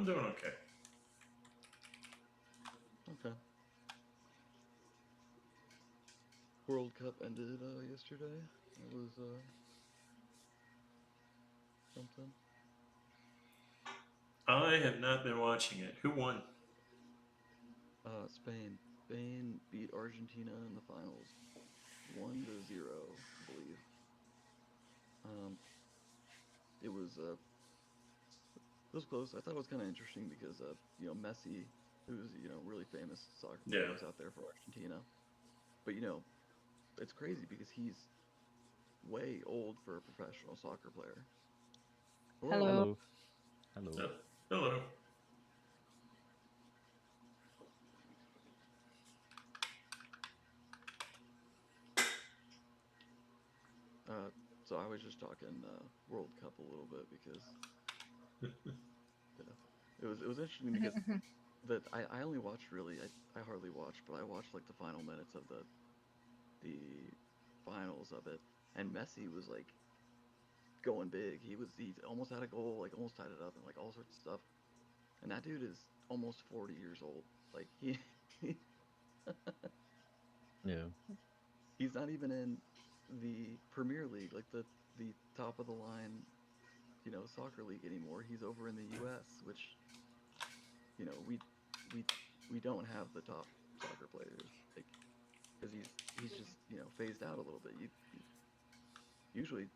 doing okay. Okay. World Cup ended yesterday. It was something. I have not been watching it. Who won? Spain. Spain beat Argentina in the finals, 1-0, I believe. Um, it was it was close. I thought it was kind of interesting because Messi, who's really famous soccer player, Yeah. was out there for Argentina. But it's crazy because he's way old for a professional soccer player. Hello. Hello. Hello. Hello. Hello. So I was just talking World Cup a little bit because yeah, it was interesting because that I only watched really I hardly watched, but I watched like the final minutes of the finals of it, and Messi was like going big. He almost had a goal, like almost tied it up, and like all sorts of stuff. And that dude is almost 40 years old. Like Yeah. he's not even in the Premier League, like the top of the line, soccer league anymore. He's over in the U.S., which we we we don't have the top soccer players, like because he's just phased out a little bit. Usually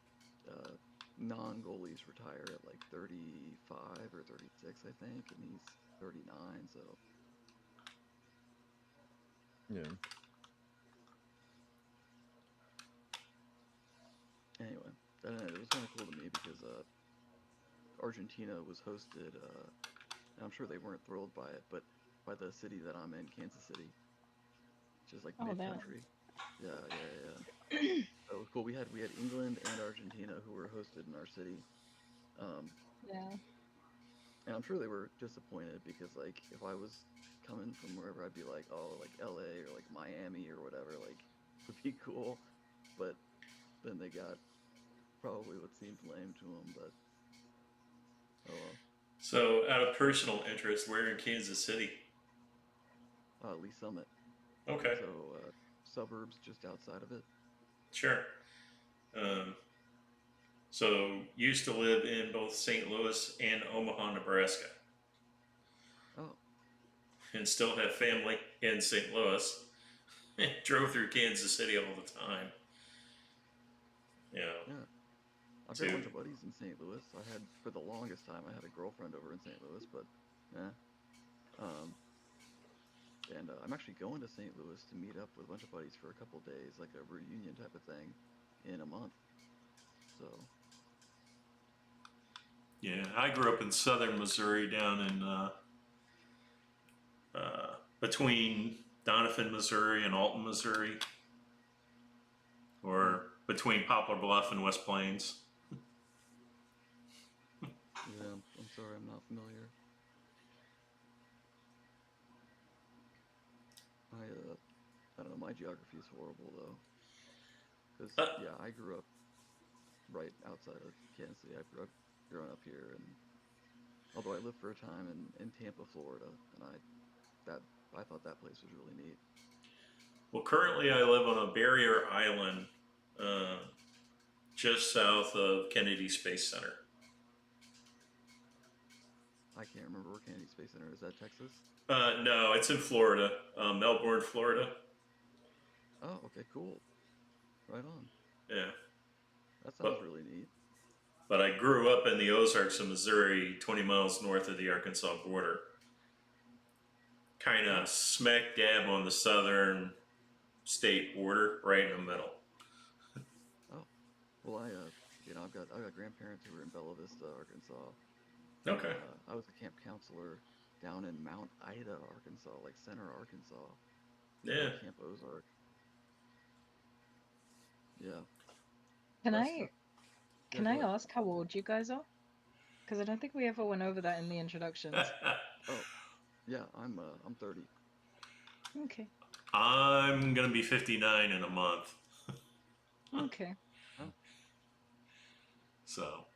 uh, non-goalies retire at like 35 or 36, I think, and he's 39. So Yeah. anyway, it was kind of cool to me because Argentina was hosted, and I'm sure they weren't thrilled by it, but by the city that I'm in, Kansas City, which is like Oh, damn. mid-country. Yeah, yeah, yeah. So it was cool. We had England and Argentina who were hosted in our city. Um, Yeah. and I'm sure they were disappointed because like if I was coming from wherever, I'd be like, oh, like LA or like Miami or whatever, like would be cool. But then they got probably what seemed lame to them, but oh well. So, out of personal interest, where in Kansas City? Lee Summit. Okay, So suburbs just outside of it. sure. Um, so, used to live in both St. Louis and Omaha, Nebraska, Oh, and still have family in St. Louis. Drove through Kansas City all the time. You know, yeah. I've got a bunch to of buddies in St. Louis. I had for the longest time I had a girlfriend over in St. Louis, but yeah. Um, and I'm actually going to St. Louis to meet up with a bunch of buddies for a couple days, like a reunion type of thing, in a month. So, yeah, I grew up in southern Missouri, down in between Doniphan, Missouri, and Alton, Missouri, hmm, or between Poplar Bluff and West Plains. yeah, I'm sorry, I'm not familiar. I don't know, my geography is horrible though, because Uh, yeah, I grew up right outside of Kansas City. I grew up growing up here, and although I lived for a time in Tampa, Florida, and that I thought that place was really neat. well, currently I live on a barrier island uh, just south of Kennedy Space Center. I can't remember where Kennedy Space Center is. That Texas? No, it's in Florida, Melbourne, Florida. Oh, okay, cool. Right on. Yeah, That sounds but really neat. but I grew up in the Ozarks of Missouri, 20 miles north of the Arkansas border, kind of Oh, smack dab on the southern state border, right in the middle. oh. Well, I've got grandparents who were in Bella Vista, Arkansas, and Okay. I was a camp counselor down in Mount Ida, Arkansas, like Center, Arkansas, Yeah. Camp Ozark. Yeah. Can That's I Yeah. can Go I ahead. ask how old you guys are? Because I don't think we ever went over that in the introductions. Oh, yeah. I'm 30. Okay. I'm gonna be 59 in a month. Okay. Oh, So,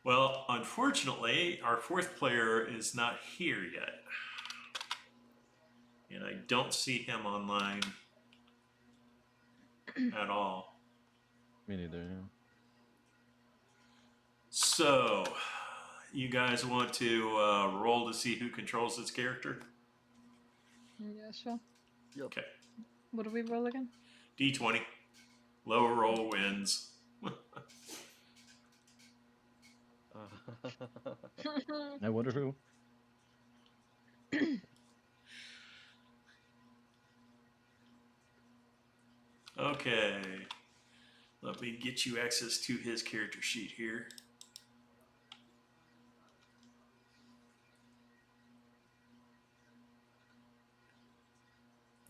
Well, unfortunately, our fourth player is not here yet. And I don't see him online at all. Me neither. Yeah. So, you guys want to roll to see who controls this character? Yeah, sure. Yep. Okay. What do we roll again? D20. Lower roll wins. I wonder who. Okay. Let me get you access to his character sheet here.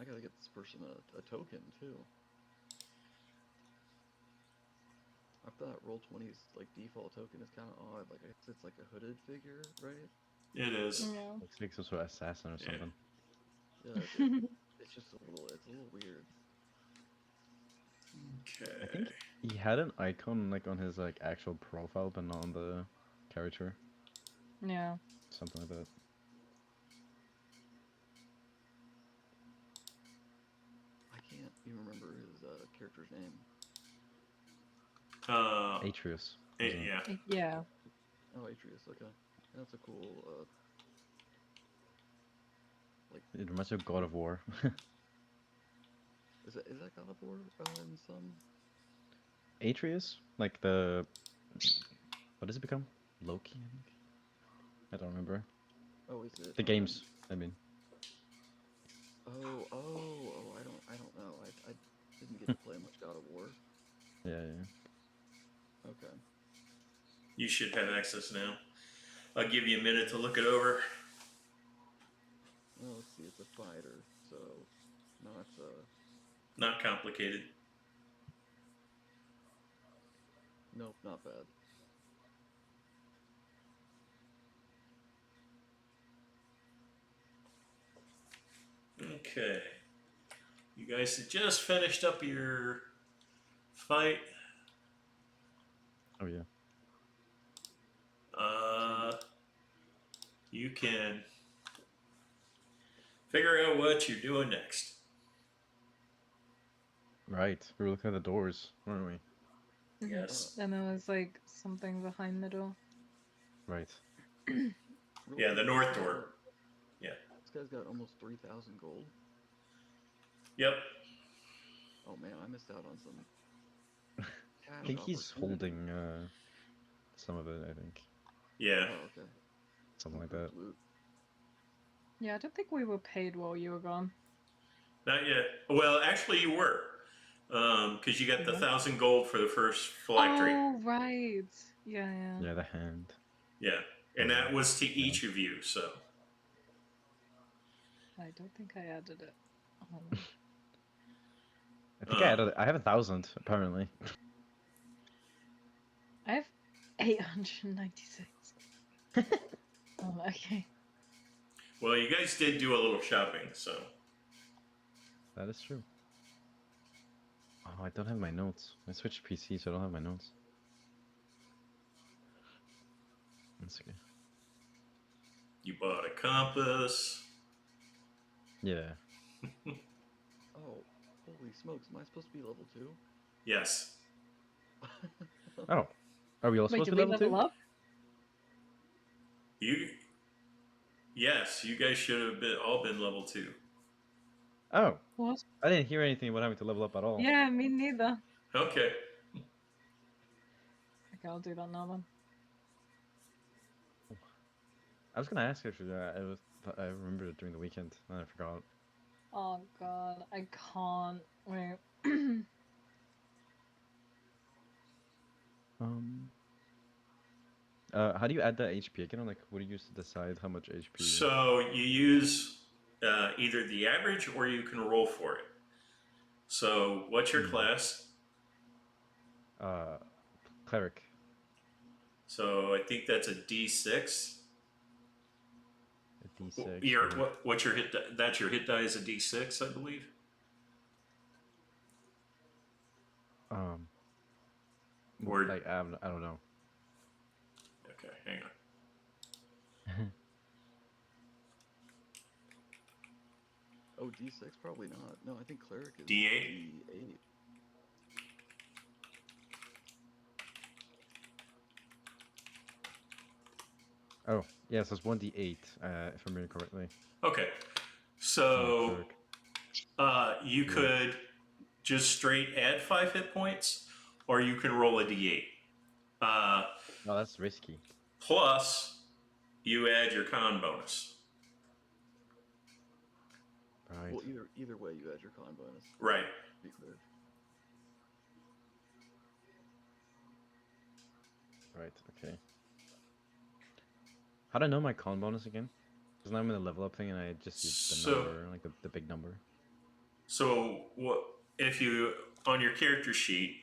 I gotta get this person a token too. I thought Roll20's like default token is kind of odd. Like it's like a hooded figure, right? It is. Yeah. Looks like some sort of assassin or Yeah. something. Yeah, it's just it's a little weird. Okay. I think he had an icon like on his like actual profile, but not on the character. Yeah. Something like that. I can't even remember his character's name. Atreus. Yeah. Yeah. Oh, Atreus. Okay, that's a cool. Like, It reminds me of God of War. is that God of War in some? Atreus? Like the... What does it become? Loki, I think? I don't remember. Oh, is it? The games, I mean. Oh, I don't know. I didn't get to play much God of War. Yeah, yeah. Okay. You should have access now. I'll give you a minute to look it over. Well, let's see. It's a fighter, so not Not complicated. nope, not bad. Okay. You guys have just finished up your fight. Oh, yeah. You can figure out what you're doing next. Right. We were looking at the doors, weren't we? Yes. And there was like something behind the door. Right. Real Yeah, the quick, north this guy's door. got- Yeah. This guy's got almost 3,000 gold. Yep. Oh man, I missed out on some cash I think he's opportunity. holding some of it, I think. Yeah. Oh, okay. Something like Improved that. loot. Yeah, I don't think we were paid while you were gone. Not yet. Well, actually, you were. Because you got the Yeah. 1,000 gold for the first phylactery. Oh, right. Yeah, yeah. Yeah, the hand. Yeah. And that was to each of you, so. I don't think I added it. I think I added. I have 1,000 apparently. I have 896. Okay. Well, you guys did do a little shopping, so. That is true. Oh, I don't have my notes. I switched PC, so I don't have my notes. That's okay. You bought a compass. Yeah. Oh, holy smokes! Am I supposed to be level 2? Yes. Oh. Are we all Wait, supposed did to we be level 2? level up? Yes, you guys should have all been level 2. Oh. What? I didn't hear anything about having to level up at all. Yeah, me neither. Okay. Okay, I'll do that now then. I was gonna ask actually. I remembered it during the weekend, and I forgot. Oh god, I can't. Wait. How do you add that HP again? Like, what do you use to decide how much HP? So you use either the average or you can roll for it. So what's your class? Cleric. So I think that's a D6. A D6. What's your hit die? That's your hit die is a D6, I believe. Or Or like I don't know. Okay, hang on. Oh, D6 probably not. No, I think cleric is D8? D8. Oh, yes, it's 1d8, if I remember correctly. Okay. It's So not cleric. you Yeah. could just straight add 5 hit points, or you can roll a d8. No, that's risky. Plus, you add your con bonus. Right. Well, either way, you add your con bonus. Right. To be clear. Right, okay. How do I know my con bonus again? Because now I'm in the level up thing and I just use the So, number, like the big number. so what if you on your character sheet,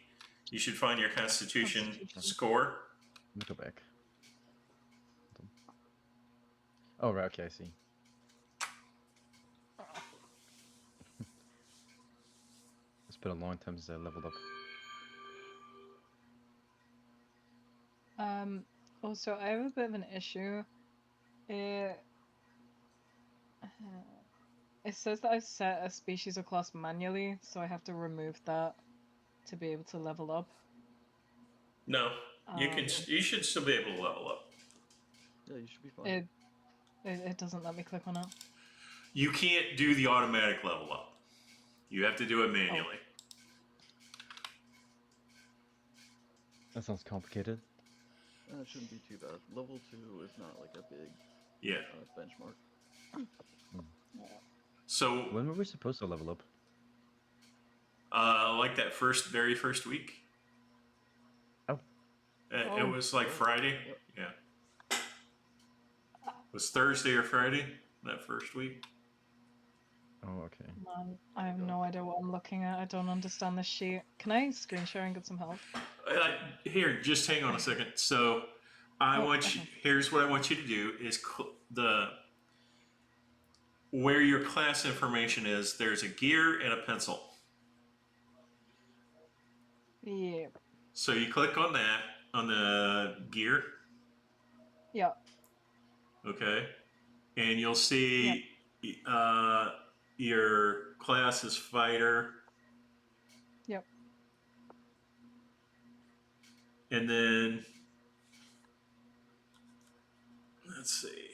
you should find your Constitution Constitution. score. Let me go back. Oh, right, okay, I see. It's been a long time since I leveled up. Also, I have a bit of an issue. It says that I set a species or class manually, so I have to remove that to be able to level up. No, you can. Um, You should still be able to level up. Yeah, you should be fine. it doesn't let me click on it. You can't do the automatic level up. You have to do it manually. That sounds complicated. It shouldn't be too bad. Level 2 is not like a big Yeah. benchmark. So, When were we supposed to level up? like that very first week. Oh. It was like Friday. Yep. Yeah. It was Thursday or Friday that first week. Oh, okay. Man, I have no idea what I'm looking at. I don't understand this sheet. Can I screen share and get some help? Here, just hang on a second. So, Okay. here's what I want you to do is where your class information is. There's a gear and a pencil. Yeah. So you click on that on the gear. Yeah. Okay, and you'll see your class is fighter. Yep. And then let's see.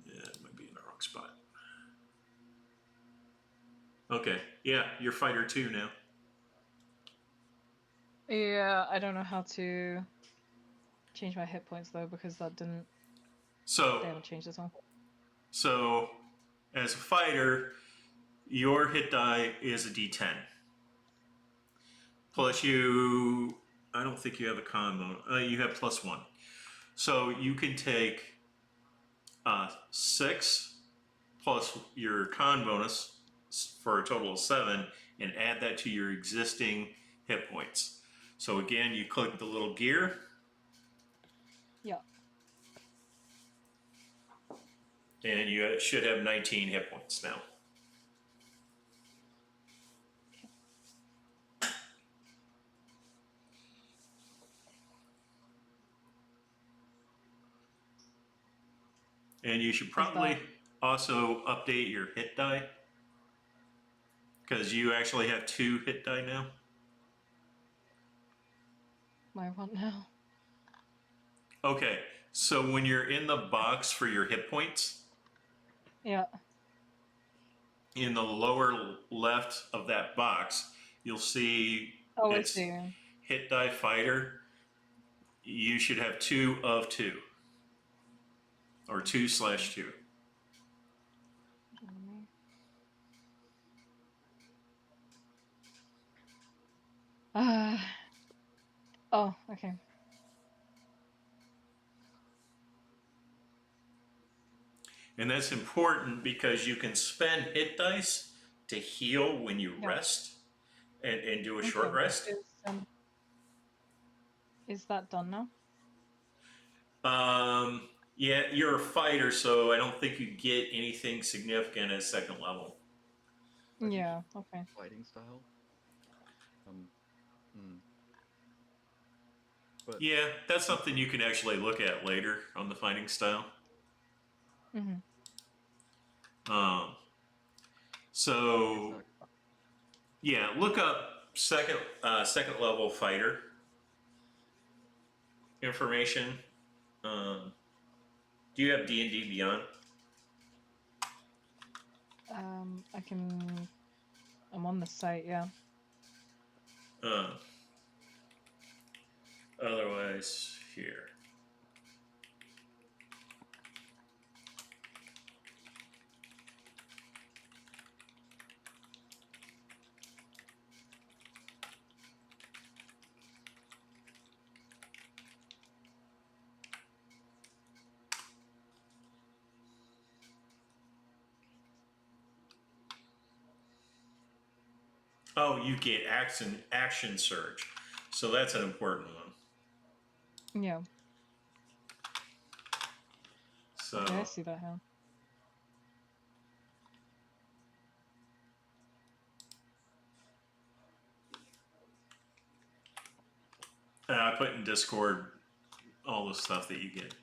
Yeah, it might be in the wrong spot. Okay, yeah, you're fighter 2 now. Yeah, I don't know how to change my hit points though, because that didn't. So They haven't changed this one. So, as a fighter, your hit die is a d10. Plus, I don't think you have a con bonus. You have +1. So, you can take 6 plus your con bonus for a total of 7 and add that to your existing hit points. So, again, you click the little gear. Yeah. And you should have 19 hit points now. And you should probably also update your hit die, because you actually have 2 hit die now. My what now? Okay, so when you're in the box for your hit points, Yeah. in the lower left of that box, you'll see Oh, I it's see. hit die fighter. You should have 2 of 2, or 2/2. Oh, okay. And that's important because you can spend hit dice to heal when you rest and do a short Okay. rest. Is that done now? Yeah, you're a fighter, so I don't think you get anything significant at second level. think Yeah. Okay. fighting style. Hmm. But Yeah, that's something you can actually look at later on the fighting style. Mhm. Um, it's so not. yeah, look up second level fighter information. Do you have D&D Beyond? I can. I'm on the site. Yeah. Uh, Otherwise, here. Oh, you get action surge, so that's an important one. Yeah. So Okay, I see that now. I put in Discord all the stuff that you get.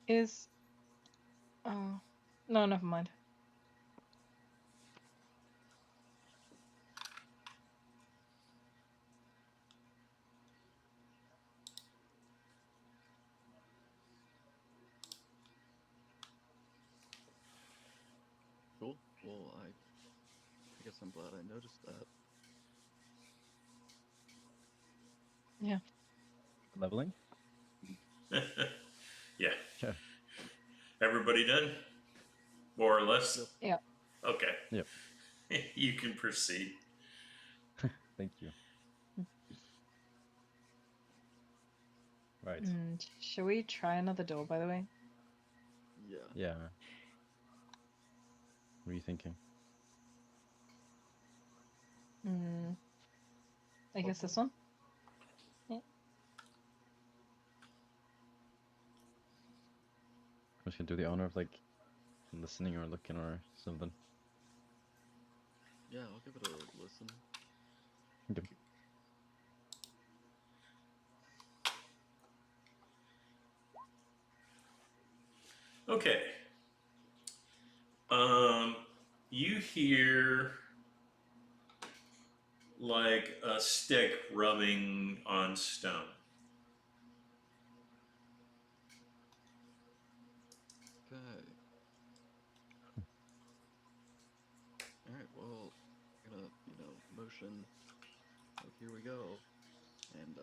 Is. Oh. No, never mind. Cool. Well, I guess I'm glad I noticed that. Yeah. Leveling? Yeah. Yeah. Everybody done? More or less? Yep. Yeah. Okay. Yep. You can proceed. Thank you. Right. Shall we try another door, by the way? Yeah. Yeah. What are you thinking? I guess this one? Yeah. I'm just gonna do the honor of like listening or looking or something. Yeah, I'll give it a listen. Okay. Okay. You hear like a stick rubbing on stone. Okay. All right. Well, I'm gonna, motion like here we go, and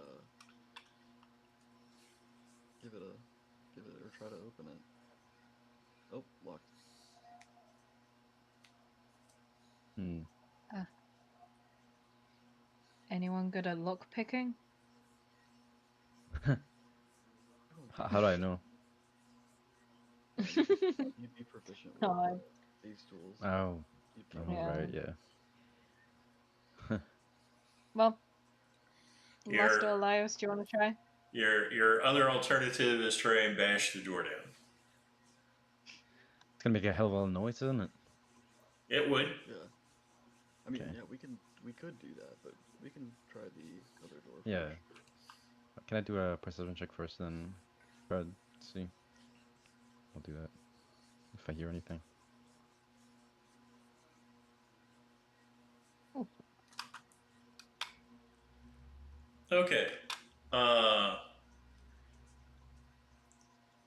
give it or try to open it. Oh, locked. Hmm. Uh, anyone good at lock picking? I don't think How do I know? you'd be proficient with No, these tools. Oh. You'd Oh, probably Yeah. right. Yeah. Well, Your Master Elias, do you want to try? your other alternative is try and bash the door down. It's gonna make a hell of a lot of noise, isn't it? It would. Yeah. I mean, Okay. yeah, we could do that, but we can try the other door Yeah. first. Can I do a perception check first, then try to see? I'll do that if I hear anything. Oh. Okay.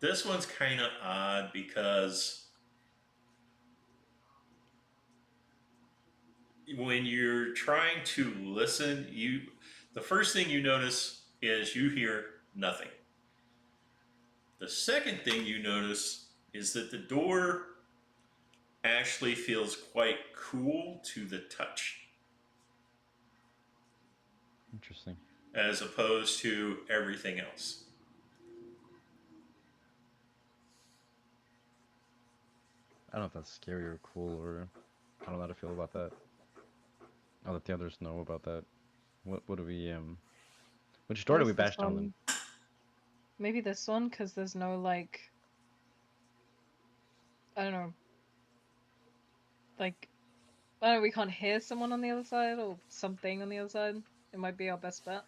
This one's kind of odd because when you're trying to listen, the first thing you notice is you hear nothing. The second thing you notice is that the door actually feels quite cool to the touch Interesting. as opposed to everything else. I don't know if that's scary or cool, or I don't know how to feel about that. I'll let the others know about that. What do we which door do we There's this bash down then? one. Maybe this one, because there's no, like... I don't know. Like... I don't know, we can't hear someone on the other side, or something on the other side. It might be our best bet.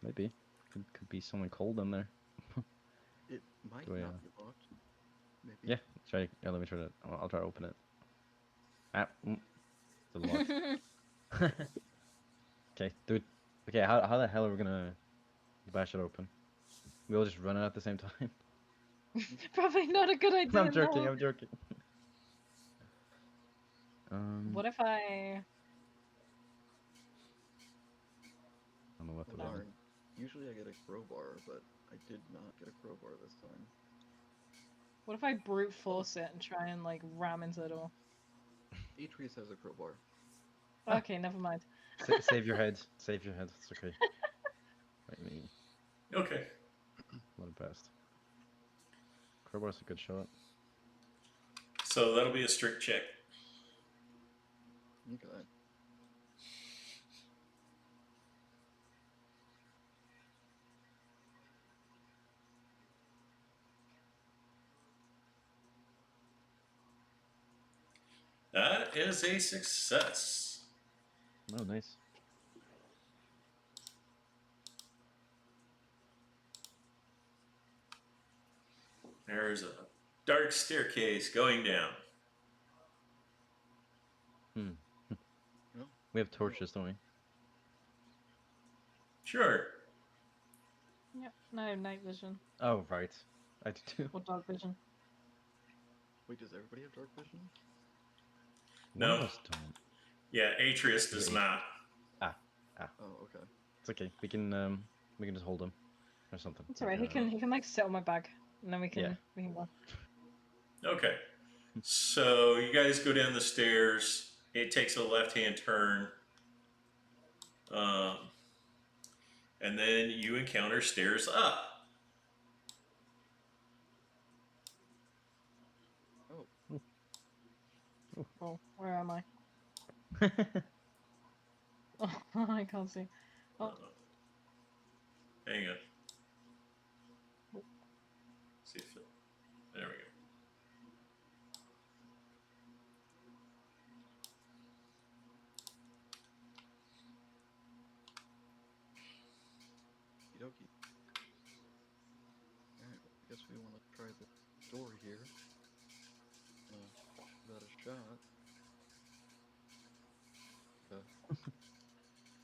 Maybe. Could be someone cold in there. It might Do I, not be locked. Maybe. Yeah, try. Yeah, let me try to. I'll try to open it. Ah, still locked. Okay, dude. Okay, how the hell are we gonna bash it open? We all just run it at the same time. Probably not a good idea. I'm joking. no. I'm joking. What if I... I don't know what to do. Darn. Usually I get a crowbar, but I did not get a crowbar this time. What if I brute force it and try and, like, ram into the door? Atreus has a crowbar. Ah. Okay, never mind. Save your head. Save your head. It's okay. I mean, Okay. let it past. Crowbar's a good shot. So that'll be a strict check. Okay. That is a success. Oh, nice. There's a dark staircase going down. We have torches, don't we? Sure. Yep, no night vision. Oh, right. I do too. Or dark vision. Wait, does everybody have dark vision? One No. of us don't. Yeah, Atreus does Wait. not. Oh, okay. It's okay. We can just hold him or something. It's alright, he can like sit on my back. And then we can go. Okay. So you guys go down the stairs. It takes a left-hand turn. And then you encounter stairs up. Oh, Oh, where am I? Oh, I can't see. Oh. Hang on. See if it, there we go. okie dokie. Alright, I guess we want to try the door here. Give that a shot. Okay.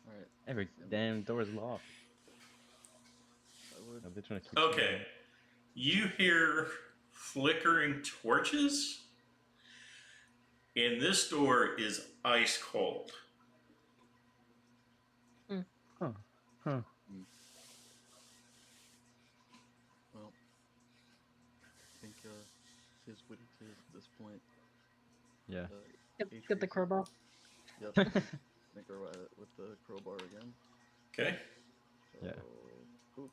Alright. Every damn door is locked. I would. They're trying to keep. Okay. You hear flickering torches, and this door is ice cold. Huh. Huh. Well, I think tis what it is at this point. Yeah. Get the crowbar. Yep. I think we're at it with the crowbar again. Okay. So, Yeah. Oop.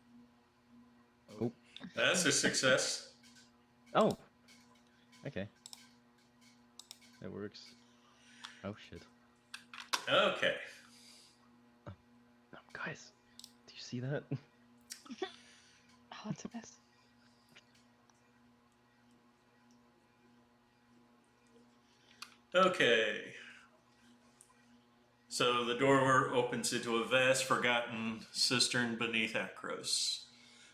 Oop. That's a success. Oh. Okay. That works. Oh shit. Okay. Guys, do you see that? Oh, it's a mess. Okay. So the door opens into a vast, forgotten cistern beneath Akros.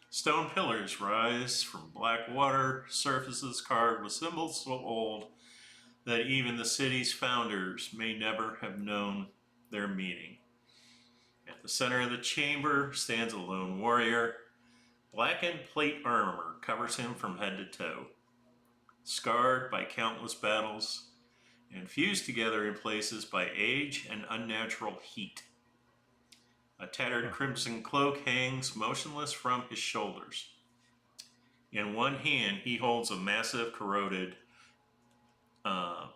Stone pillars rise from black water, surfaces carved with symbols so old that even the city's founders may never have known their meaning. At the center of the chamber stands a lone warrior. Blackened plate armor covers him from head to toe, scarred by countless battles and fused together in places by age and unnatural heat. A tattered crimson cloak hangs motionless from his shoulders. In one hand, he holds a massive corroded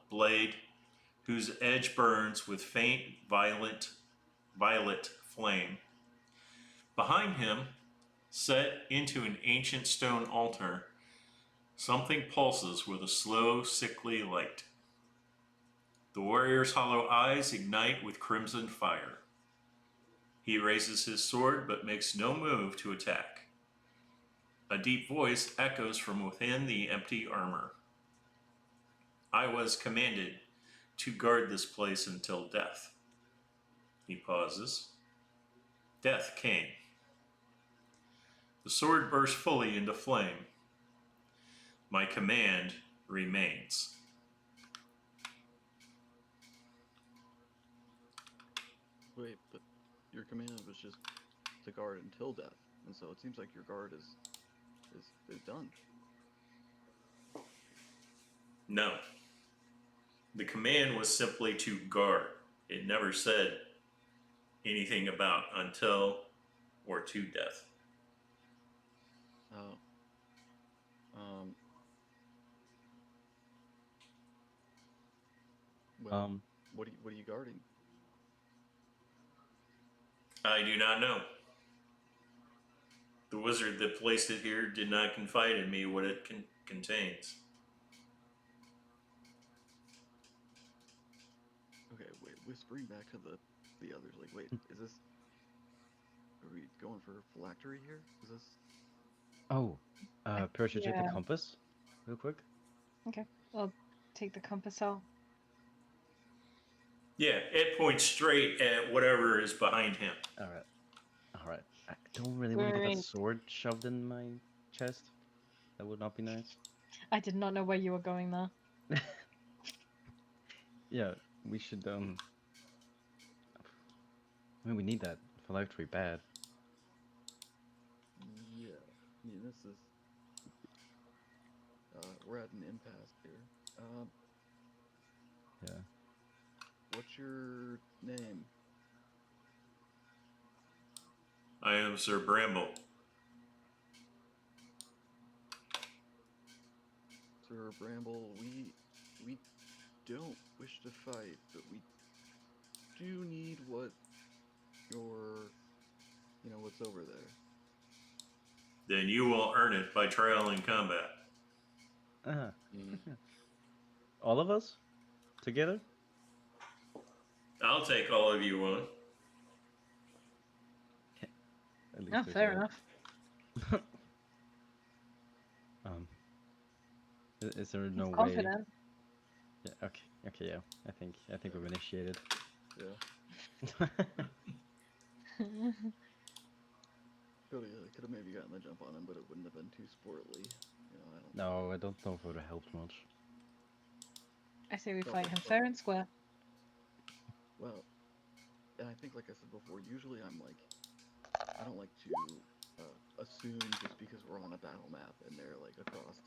blade whose edge burns with faint violet flame. Behind him, set into an ancient stone altar, Something pulses with a slow, sickly light. The warrior's hollow eyes ignite with crimson fire. He raises his sword but makes no move to attack. A deep voice echoes from within the empty armor. I was commanded to guard this place until death. He pauses. Death came. The sword burst fully into flame. My command remains. Wait, but your command was just to guard until death, and so it seems like your guard is done. No. The command was simply to guard. It never said anything about until or to death. Oh. Well, what are you guarding? I do not know. The wizard that placed it here did not confide in me what it contains. Okay, wait, whispering back to the others, like, wait, is this... Are we going for phylactery here? Is this... Oh, Pyrrha, should you take the Yeah. compass real quick? Okay, I'll take the compass out. Yeah, it points straight at whatever is behind him. All right. All right. I don't really want to get that Great. sword shoved in my chest. That would not be nice. I did not know where you were going there. Yeah, we should I mean, we need that phylactery bad. Yeah, I mean, this is... we're at an impasse here. Yeah. What's your name? I am Sir Bramble. Sir Bramble, we don't wish to fight, but we do need what what's over there. Then you will earn it by trial in combat. Uh-huh. All of us? Together? I'll take all of you on. At least Oh, there's fair that. enough. Is there no way? Confident. Yeah, okay, yeah. I think we've initiated. Yeah. Could have maybe gotten the jump on him, but it wouldn't have been too sportly. I don't... No, I don't know if it would have helped much. I say we No, fight but- him fair and square. Well, and I think, like I said before, usually I don't like to assume just because we're on a battle map and they're like across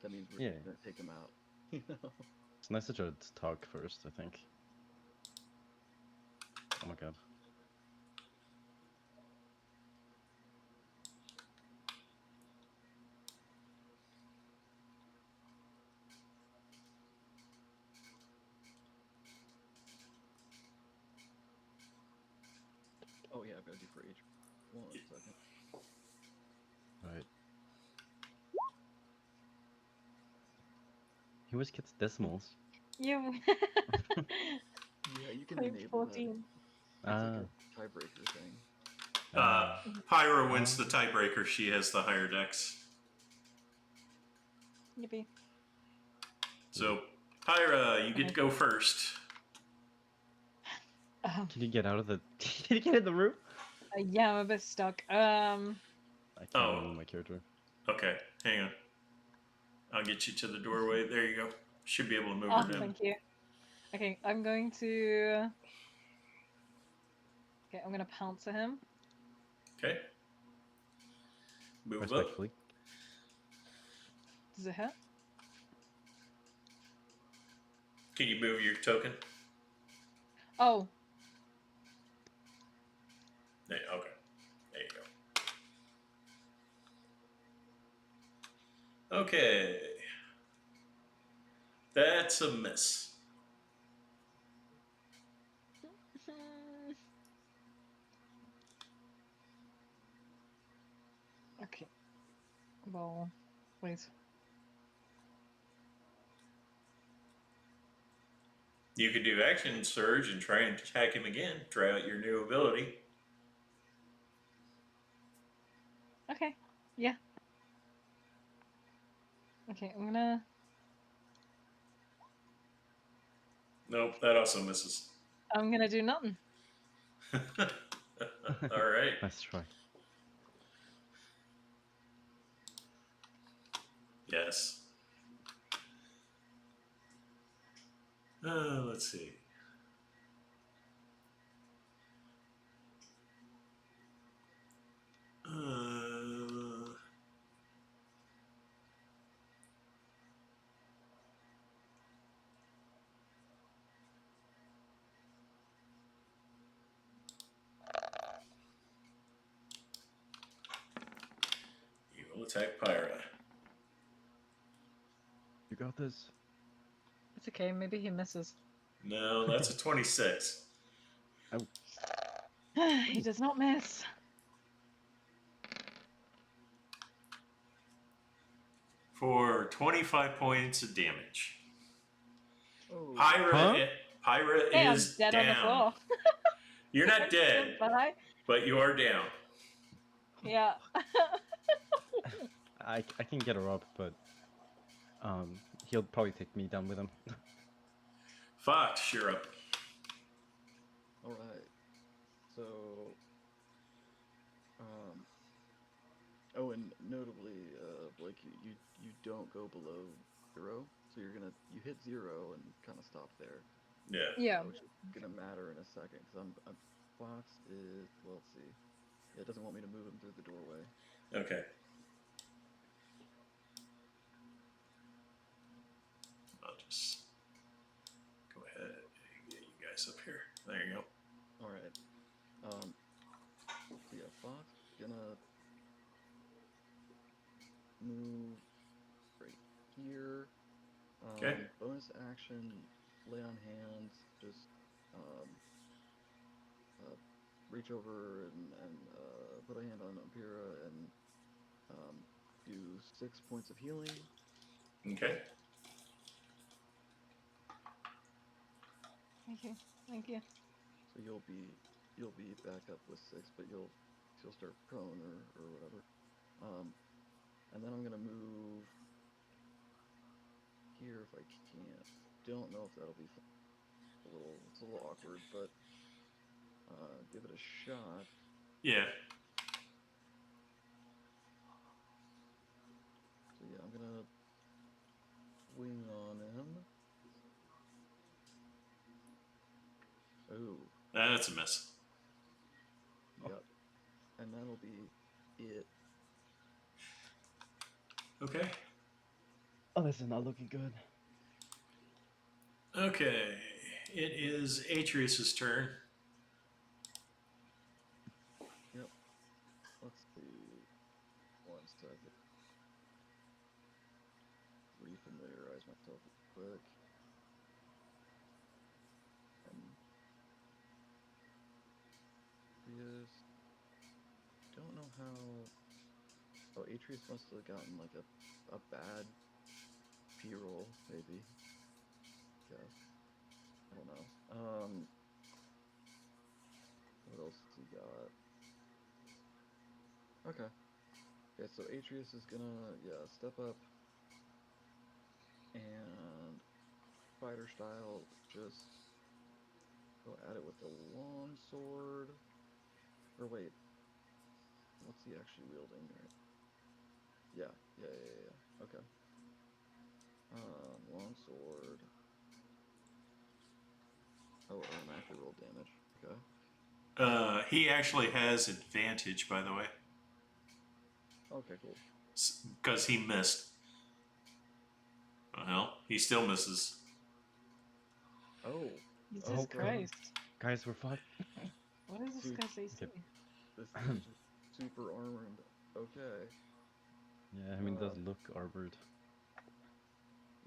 that means we're Yeah. gonna take them out. You know? It's nice to try to talk first, I think. Oh my god. Oh yeah, I've got to do for H1 second. Right. He always gets decimals. You. Yeah, you can Played enable that. 14. It's like a tiebreaker thing. Pyrrha wins the tiebreaker. She has the higher dex. Yippee. So, Pyrrha, you get to go first. Can you get out of the? Can you get in the room? Yeah, I'm a bit stuck. I can't Oh. move my character. Okay, hang on. I'll get you to the doorway. There you go. Should be able to move Oh, her down. thank you. Okay, I'm going to... Okay, I'm going to pounce at him. Okay. Move up. Respectfully. Does it hit? Can you move your token? Oh, There, okay. There you go. Okay. That's a miss. okay. Well, wait. You could do action surge and try and attack him again. Try out your new ability. Okay. Yeah. Okay, I'm gonna. Nope, that also misses. I'm gonna do nothing. All right. Nice try. Yes. Let's see. You will attack Pyrrha. You got this. It's okay. Maybe he misses. No, that's a 26. Oh, He does not miss. For 25 points of damage. Oh, Pyrrha Hey, I'm is dead on the down. floor. You're not I'm dead, still by. but you are down. Yeah. I can get her up, but he'll probably take me down with him. Fox, you're up. all right. So, oh, and notably, Blake, you don't go below 0, so you hit 0 and kind of stop there, Yeah. Yeah. which is gonna matter in a second, because Fox is, well, let's see, it doesn't want me to move him through the doorway. Okay. I'll just go ahead and get you guys up here. There you go. All right. So yeah, Fox gonna move right here. Okay. Bonus action, lay on hands, just um, reach over and put a hand on Pyrrha and do 6 points of healing. Okay. Thank you. Thank you. So you'll be back up with 6, but you'll start prone or whatever. And then I'm gonna move here if I can. Don't know if that'll be it's a little awkward, but give it a shot. Yeah. So yeah, I'm gonna swing on him. Oh, That's a miss. yep. And that'll be it. Okay. Oh, this is not looking good. Okay. It is Atreus' turn. Yep. Let's see. 1 second. Refamiliarize myself real quick. Atreus. Don't know how. Oh, Atreus must have gotten like a bad P roll, maybe. Guess. I don't know. What else has he got? Okay. Okay, so Atreus is gonna, step up and fighter style, just go at it with the long sword. Or wait, what's he actually wielding? Right? Yeah. Okay. Long sword. Oh, automatically roll damage. Okay. He actually has advantage, by the way, Okay, cool. because he missed. Well, he still misses. Oh, Jesus Oh, Christ. Guys, we're fucked. What is this Dude, guy's AC? Okay. this thing is just super armored. Okay. Yeah, I mean, it does look armored.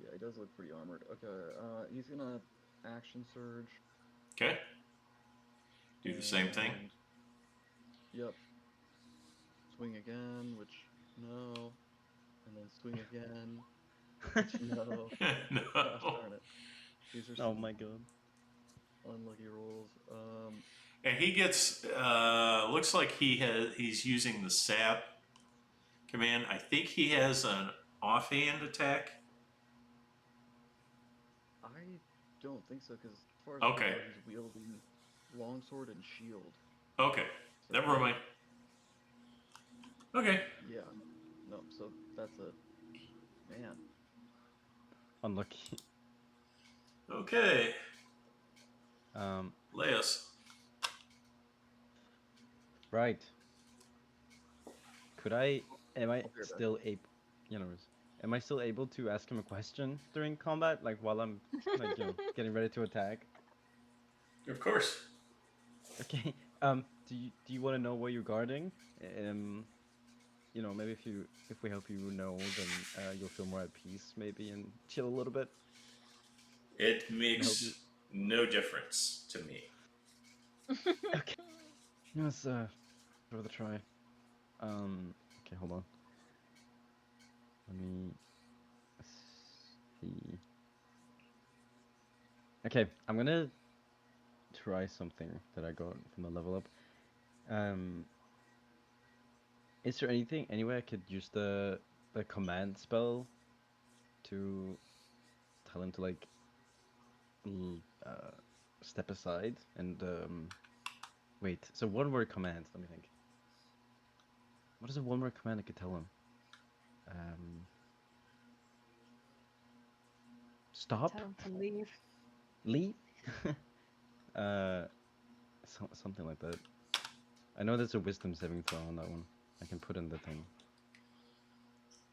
Yeah, he does look pretty armored. Okay, he's gonna action surge. Okay. Do the same thing. And yep. Swing again, which no. And then swing again, which no. Gosh No. darn it. These are Oh some my god. Unlucky rolls. And he gets looks like he's using the sap command. I think he has an offhand attack. I don't think so, because as far as I Okay. know, he's wielding longsword and shield. Okay. So Never mind. Okay. yeah, no. So that's a man. Unlucky. Okay. Um, Leos. right. Could I? Am I I'll be right back. still able? You know, am I still able to ask him a question during combat, like while I'm like getting ready to attack? Of course. Okay. Do you want to know what you're guarding? Maybe if we help you know, then you'll feel more at peace, maybe, and chill a little bit. It And help you. makes no difference to me. Okay. Let's give it a try. Okay, hold on. Let me see. Okay, I'm gonna try something that I got from the level up. Is there any way I could use the command spell to tell him to like step aside and wait? So one word command. Let me think. What is a one word command I could tell him? Um, Stop. Tell him to leave. Leave. uh, something like that. I know there's a wisdom saving throw on that one. I can put in the thing.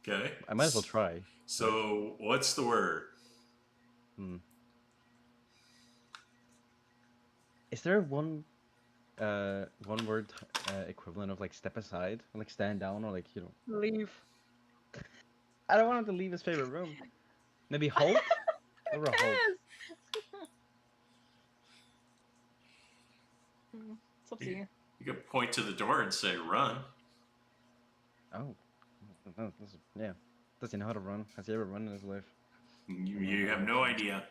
Okay. I might as well try. Right? So, what's the word? Is there one word equivalent of like step aside, or, like stand down, or like Leave. I don't want him to leave his favorite room. Maybe halt. Or a halt. It's up to you. You could point to the door and say, run. Oh, yeah. Does he know how to run? Has he ever run in his life? You have no idea.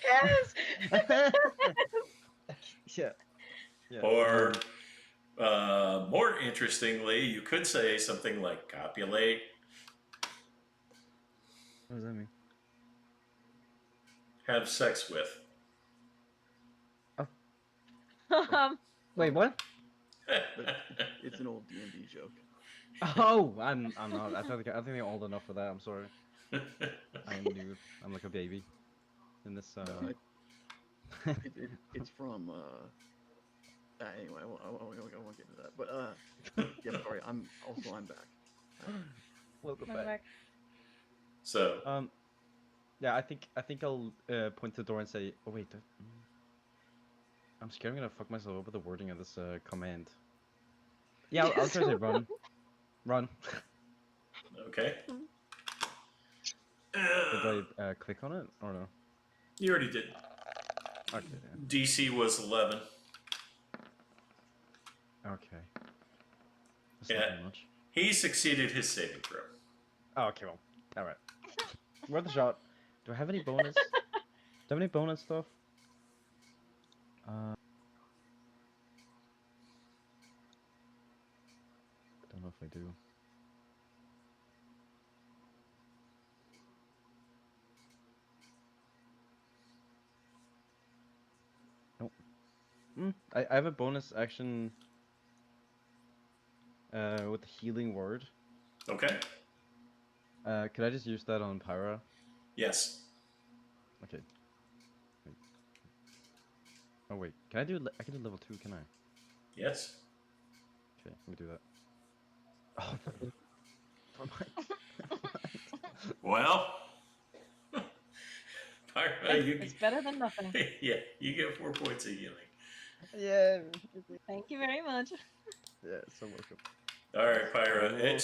Yes. Yeah. Yeah. Or, more interestingly, you could say something like copulate, What does that mean? have sex with. Wait, what? It's an old D&D joke. Oh, I'm not. I think I'm old enough for that. I'm sorry. I'm new. I'm like a baby in this. No, it's from anyway. I won't get into that. But yeah. Sorry. I'm back. Welcome Welcome back. So, Yeah, I think I'll point to the door and say, "Oh wait, I'm scared I'm gonna fuck myself up with the wording of this command." Yeah, I'll try to say run, run. okay. Did I click on it or no? You already did. Okay. Yeah. DC was 11. Okay. That's Yeah. not very much. He succeeded his saving throw. Oh, okay, well, all right. Worth a shot. Do I have any bonus? Do I have any bonus stuff? Don't know if I do. Nope. I have a bonus action with the healing word. Okay. Could I just use that on Pyrrha? Yes. Okay. Wait. Oh wait, can I do? I can do level 2, can I? Yes. Okay, let me do that. Oh, never mind. Well, Pyrrha, It's better than nothing. yeah, you get 4 points of healing. Yeah. Thank you very much. Yeah, so welcome. All right, Pyrrha, Okay.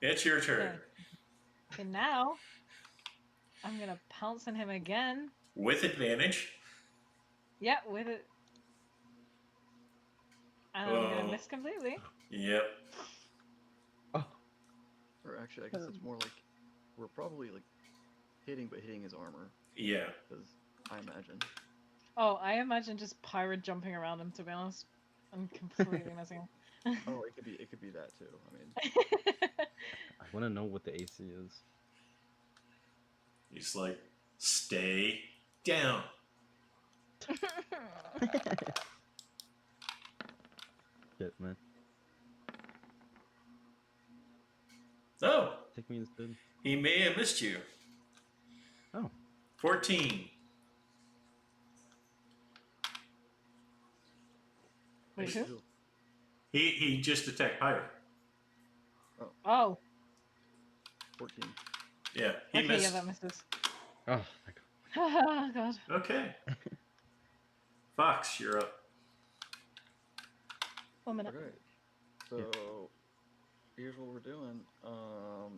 it's your turn. Okay, now I'm gonna pounce on him again. With advantage. Yeah, with it. And I'm gonna miss completely. Yep. Oh. Or actually, I guess it's more like we're probably like hitting, but hitting his armor. Yeah. Because I imagine. Oh, I imagine just Pyrrha jumping around him, to be honest. I'm completely missing him. Oh, it could be that too. I mean, I want to know what the AC is. He's like, stay down. Shit, man. Oh, Take me instead. he may have missed you. Oh. 14. Wait, who? Ew. He just attacked Pyre. Oh, 14. Yeah, he okay, missed. yeah, that misses. Oh, my God. Oh, God. Okay. Fox, you're up. 1 minute. Okay. So here's what we're doing. Or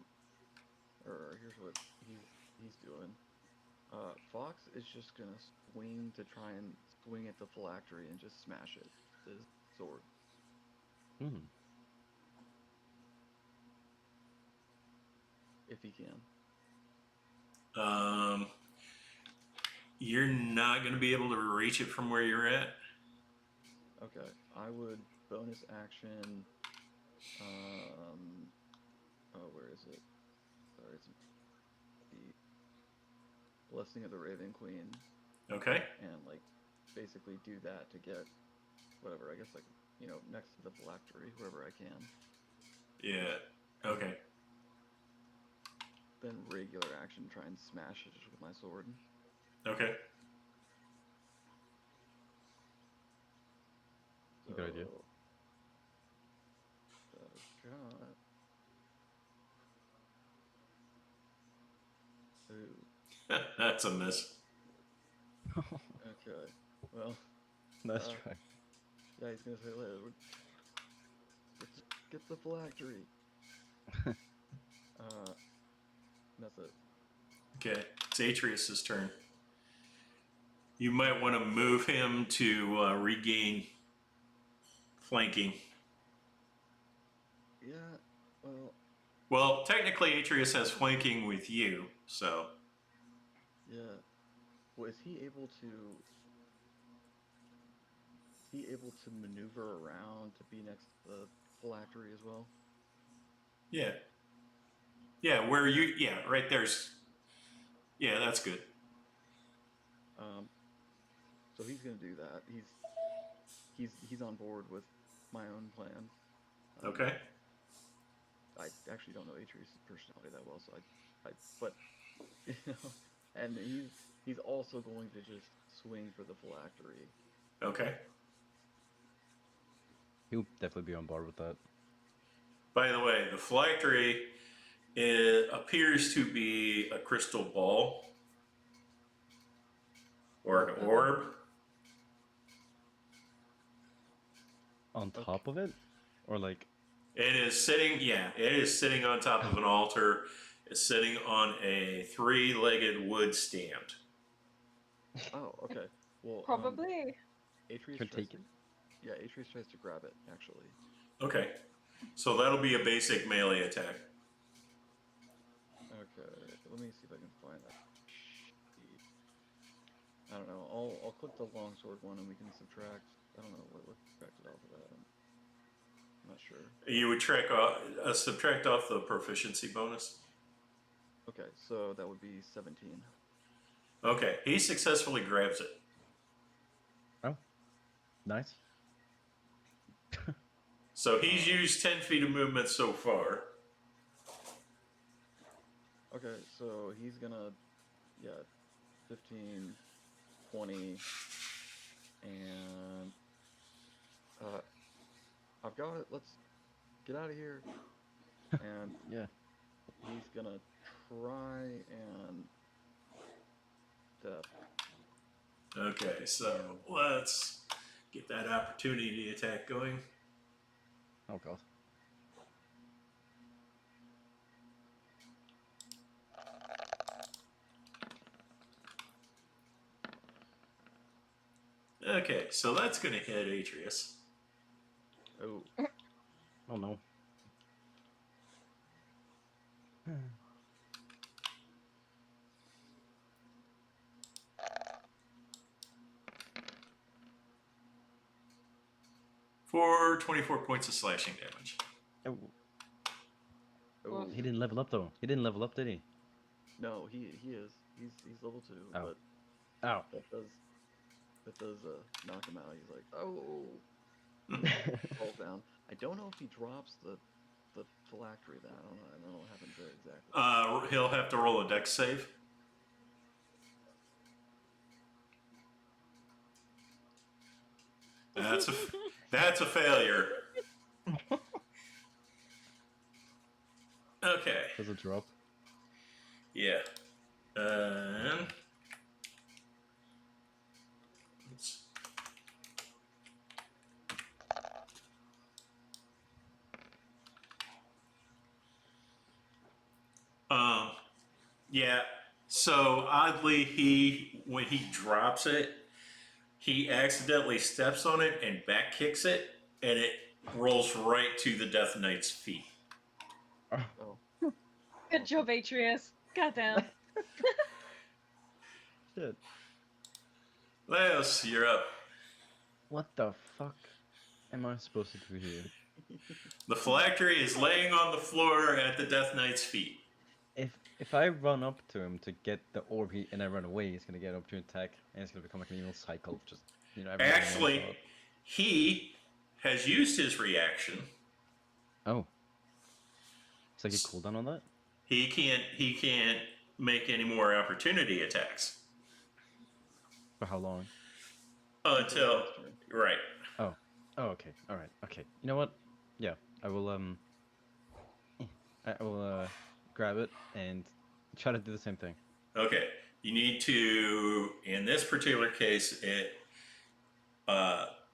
here's what he's doing. Fox is just gonna swing to try and swing at the phylactery and just smash it with his sword. Hmm. If he can. You're not going to be able to reach it from where you're at. Okay. I would bonus action. Oh, where is it? Sorry, it's the Blessing of the Raven Queen, Okay. and like basically do that to get whatever. I guess like next to the phylactery, whoever I can. Yeah. Okay. Then regular action, try and smash it just with my sword. Okay. So, Good idea. shot. Ooh. That's a miss. Okay. Well, Nice Uh, try. yeah, he's gonna say later. Let's get the phylactery. That's it. Okay. It's Atreus' turn. You might want to move him to regain flanking. Yeah. Well, Well, technically, Atreus has flanking with you, so. yeah. Well, is he able to? Is he able to maneuver around to be next to the phylactery as well? Yeah. Yeah, where you. Yeah, right there's. Yeah, that's good. So he's gonna do that. He's on board with my own plan. Okay. I actually don't know Atreus' personality that well, so but you know, and he's also going to just swing for the phylactery. Okay. He'll definitely be on board with that. By the way, the phylactery it appears to be a crystal ball or an orb. On Okay. top of it? Or like... It is sitting, yeah, it is sitting on top of an altar. It's sitting on a three-legged wood stand. Oh, okay. Well, Probably. Atreus Can tries take to, it? yeah, Atreus tries to grab it actually. Okay. So that'll be a basic melee attack. Okay, let me see if I can find that sheet. I don't know. I'll click the longsword one and we can subtract. I don't know what subtracted off of that. I'm not sure. You would subtract off the proficiency bonus. Okay, so that would be 17. Okay, he successfully grabs it. Oh. Nice. So he's used 10 feet of movement so far. Okay, so he's gonna, yeah, 15, 20, and I've got it. Let's get out of here. And Yeah. he's gonna try and Okay, so let's get that opportunity attack going. Oh god. Okay, so that's going to hit Atreus. oh, Oh no. for 24 points of slashing damage. Oh, Oh, he didn't level up though. He didn't level up, did he? no, he is. He's level 2, Oh. but Ow. that does knock him out. He's like, oh, falls down. I don't know if he drops the phylactery. Then I don't know what happens there exactly. He'll have to roll a dex save. That's a failure. Okay. Does it drop? Yeah. Let's- yeah. So oddly, when he drops it, he accidentally steps on it and back kicks it, and it rolls right to the Death Knight's feet. Oh, Good job, Atreus. Goddamn. Shit. Leos, you're up. What the fuck am I supposed to do here? The phylactery is laying on the floor at the Death Knight's feet. If I run up to him to get the orb and I run away, he's gonna get up to attack, and it's gonna become like an evil cycle of just everyone in one Actually, shot. he has used his reaction. Oh. It's like a cooldown on that? He can't make any more opportunity attacks For how long? until right. Oh. Oh, okay. Alright, okay. You know what? Yeah, I will grab it and try to do the same thing. Okay, you need to, in this particular case, it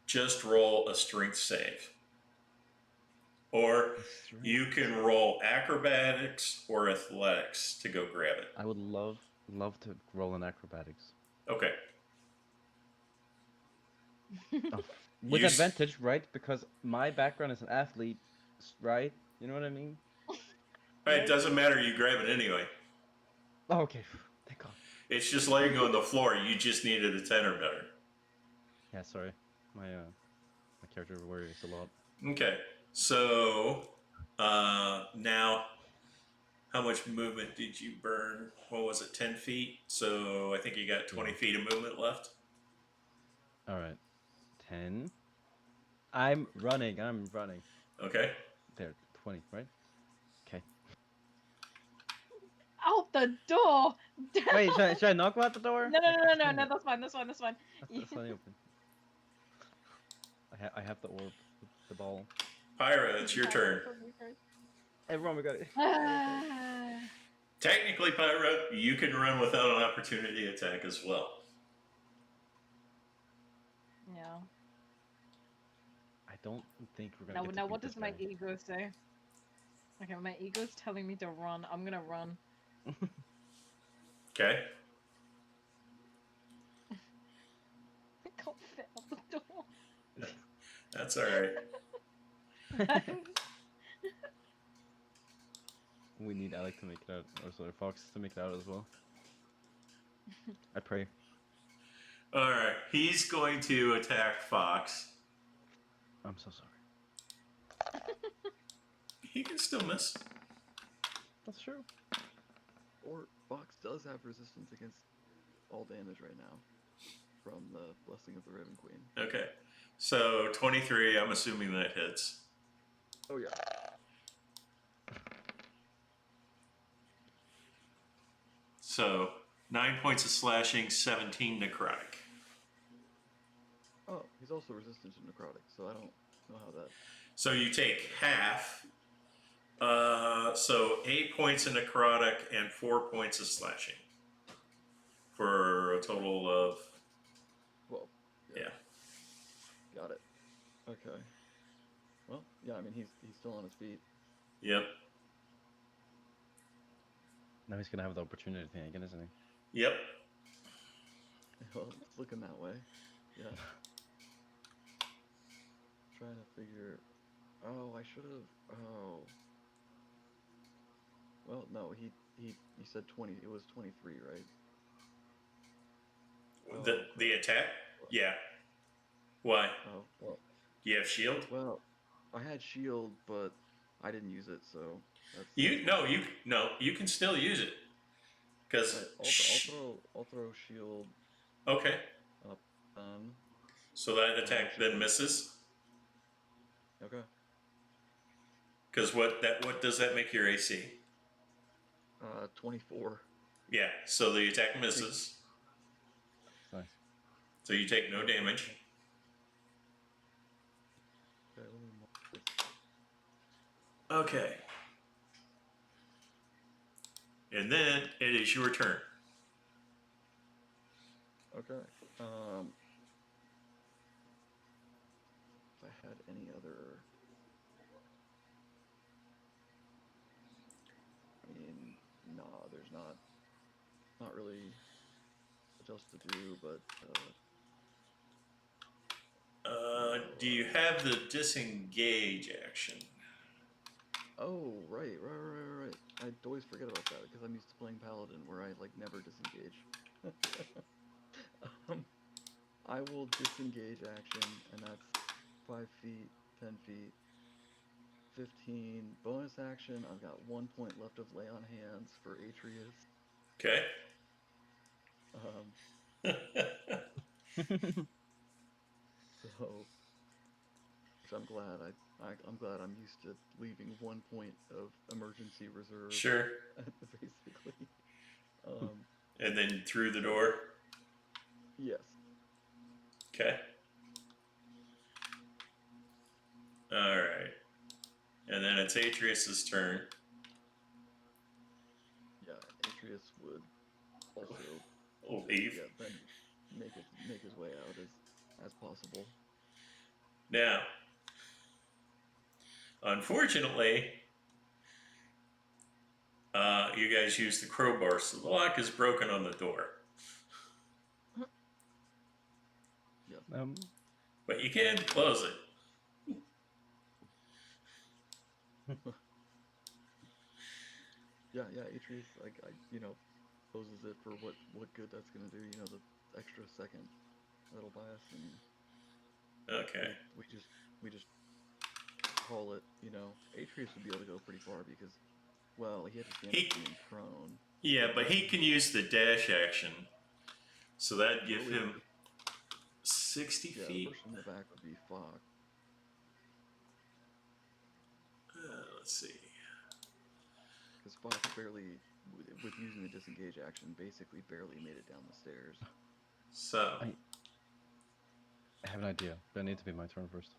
just roll a strength save, or you can roll acrobatics or athletics to go grab it. I would love to roll in acrobatics. Okay. Oh, with You advantage, right? Because my background is an athlete, right? You know what I mean? It doesn't matter. You grab it anyway. Oh, okay. Thank God. It's just laying on the floor. You just needed a 10 or better. Yeah, sorry. My character worries a lot. Okay. So now, how much movement did you burn? What was it? 10 feet. So I think you got 20 feet of movement left. All right. 10. I'm running. Okay. There. 20. Right? Okay. Out the door! Wait, should I knock out the door? No, Like, that's fine, that's fine, that's fine. That's not open. I have the orb, the ball. Pyrrha, it's your turn. Everyone, we got it. Technically, Pyrrha, you can run without an opportunity attack as well. Yeah. I don't think we're gonna. Now what does my ego say? Okay, my ego's telling me to run. I'm gonna run. Okay. I can't fit out the door. That's all right. We need Alec to make it out, or sorry, Fox to make it out as well. I pray. All right. He's going to attack Fox. I'm so sorry. He can still miss. That's true. Or Fox does have resistance against all damage right now from the Blessing of the Raven Queen. Okay. So 23, I'm assuming that hits. Oh yeah. So 9 points of slashing, 17 necrotic. Oh, he's also resistant to necrotic, so I don't know how that. So you take half. So 8 points of necrotic and 4 points of slashing. For a total of. Well, Yeah. Got it. Okay. Well, yeah, I mean he's still on his feet. Yep. Now he's gonna have the opportunity thing again, isn't he? Yep. Well, it's looking that way. Yeah. Trying to figure. Oh, I should have. Oh. Well, no, he said 20. It was 23, right? Oh, The attack? Yeah. Why? Oh, well, Do you have shield? Well, I had shield, but I didn't use it, so that's You can still use it because right. I'll throw shield okay. up. So that I'll throw attack shield then up. misses. Okay. Because what does that make your AC? 24. Yeah. So the attack I think. misses. Nice. So you take no damage. Okay, let me mark this. Okay. And then it is your turn. Okay. If I had any other, I mean, nah, there's not really much else to do, but Do you have the disengage action? oh, right. I always forget about that because I'm used to playing Paladin where I like never disengage. um, I will disengage action, and that's 5 feet, 10 feet, 15. Bonus action, I've got 1 point left of lay on hands for Atreus. Okay. Um, so, which I'm glad I'm glad I'm used to leaving 1 point of emergency reserve, Sure. basically. Um, And then through the so door. yes. Okay. All right. And then it's Atreus's turn. Yeah, Atreus would also Leave. yeah, then make his way out as possible. Now, unfortunately, you guys use the crowbar, so the lock is broken on the door. Yes. But you can close it. Yeah, Atreus, I closes it for what good that's gonna do. The extra second that'll buy us, and Okay. we just call it. Atreus would be able to go pretty far because, well, he had to stand up He, being prone. yeah, but he can use the dash action. So that'd give Really, him 60 yeah, the feet. person in the back would be Fox. Let's see. Because Fox barely, with using the disengage action, basically barely made it down the stairs. So, I have an idea, but it needs to be my turn first.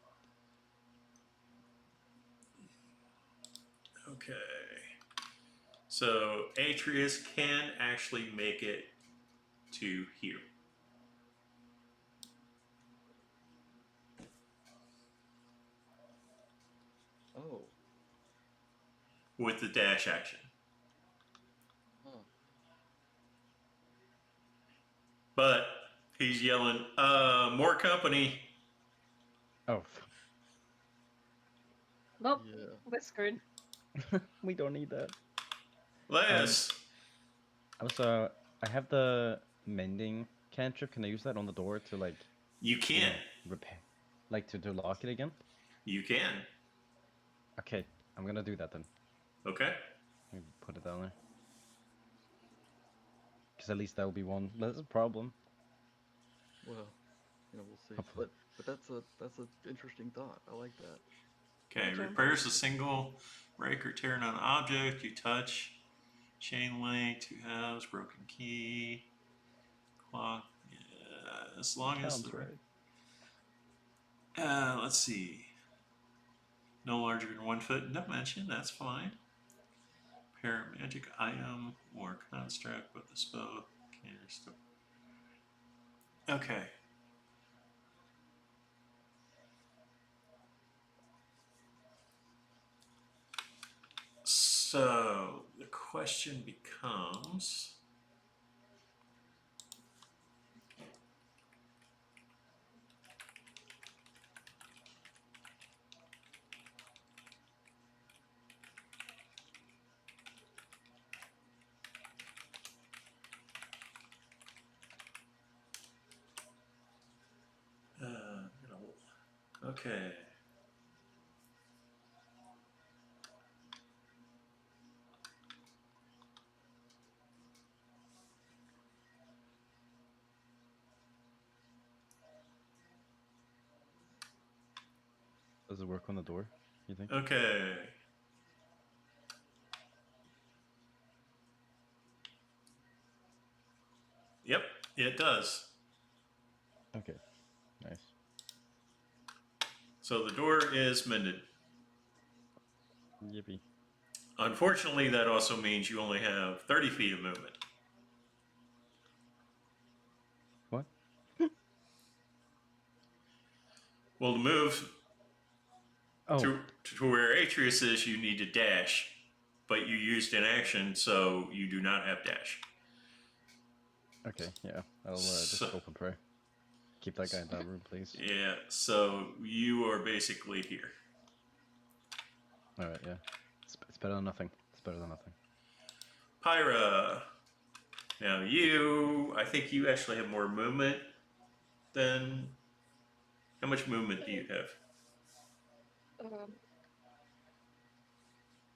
okay. So Atreus can actually make it to here. Oh, With the dash action. huh. But he's yelling, more company. Oh, Well, Yeah. we're screwed. we don't need that. Less. Also, I have the mending cantrip. Can I use that on the door to You can. repair, to lock it again? You can. Okay, I'm gonna do that then. Okay. Let me put it down there. Because at least that will be one less problem. Well, we'll see. Hopefully. But that's an interesting thought. I like that. Okay. Turn. Repairs a single break or tear on an object you touch. Chain link, two halves, broken key, clock. Yeah, as long as Sounds the. right. Let's see. No larger than 1 foot dimension. That's fine. Paramagic item or construct with the spell can restore. Okay. So the question becomes. Okay. Does it work on the door, you think? Okay. Yep, it does. Okay. Nice. So the door is mended. Yippee. Unfortunately, that also means you only have 30 feet of movement. What? Well, to move Oh. to where Atreus is, you need to dash, but you used an action, so you do not have dash. Okay, yeah. I'll just So- hope and pray. Keep that guy in that room, please. Yeah, so you are basically here. Alright, yeah. It's better than nothing. It's better than nothing. Pyrrha. Now I think you actually have more movement than. How much movement do you have? Hold on,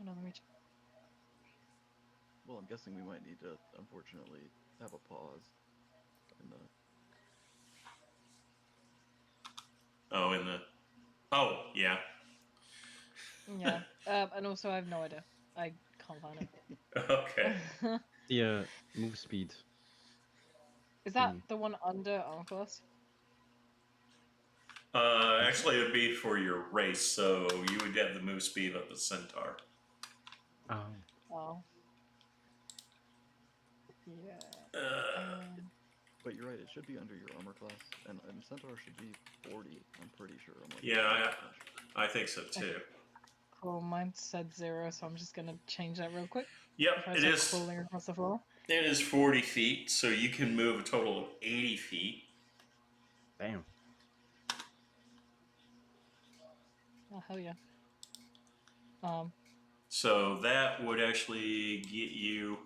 let me check. Well, I'm guessing we might need to, unfortunately, have a pause. In the... Oh, in the. Oh, yeah. Yeah. And also I have no idea. I can't find Okay. it. The move speed. Is that thing. the one under Akros? Actually, it would be for your race, so you would have the move speed of the centaur. Oh. Oh. Yeah. Uh, But you're right, it should be under your armor class, and Centaur should be 40, I'm pretty sure. I'm like Yeah, 90% sure. I think so too. Cool, mine said 0, so I'm just gonna change that real quick. Yep, If I it start is. crawling across the floor. It is 40 feet, so you can move a total of 80 feet. Damn. Oh hell yeah. So that would actually get you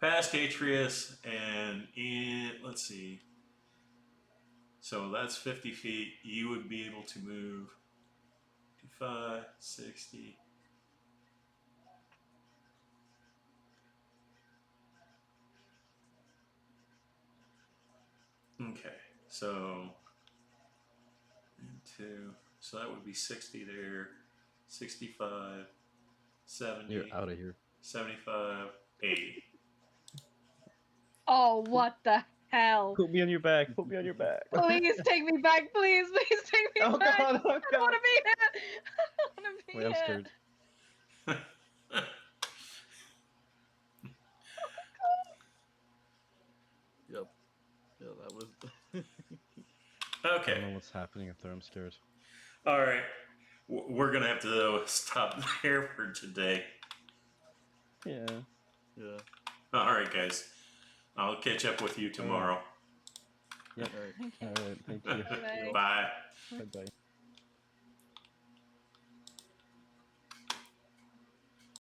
past Atreus and in. Let's see. So that's 50 feet. You would be able to move 55, 60. Okay, so into. So that would be 60 there, 65, 70, You're out of here. 75, 80. Oh what the hell? Put me on your back. Put me on your back. Please take me back, please take me Oh back. god, oh I don't god. wanna be here. I don't wanna be Wait, I'm here. scared. Yep. Yeah, that was... I Okay, don't know what's happening up there. I'm scared. all right. We're gonna have to stop there for today. Yeah. yeah. All right, guys. I'll catch up with you tomorrow. Yep. Alright. Okay. Alright, thank you. Bye. Bye. Bye bye.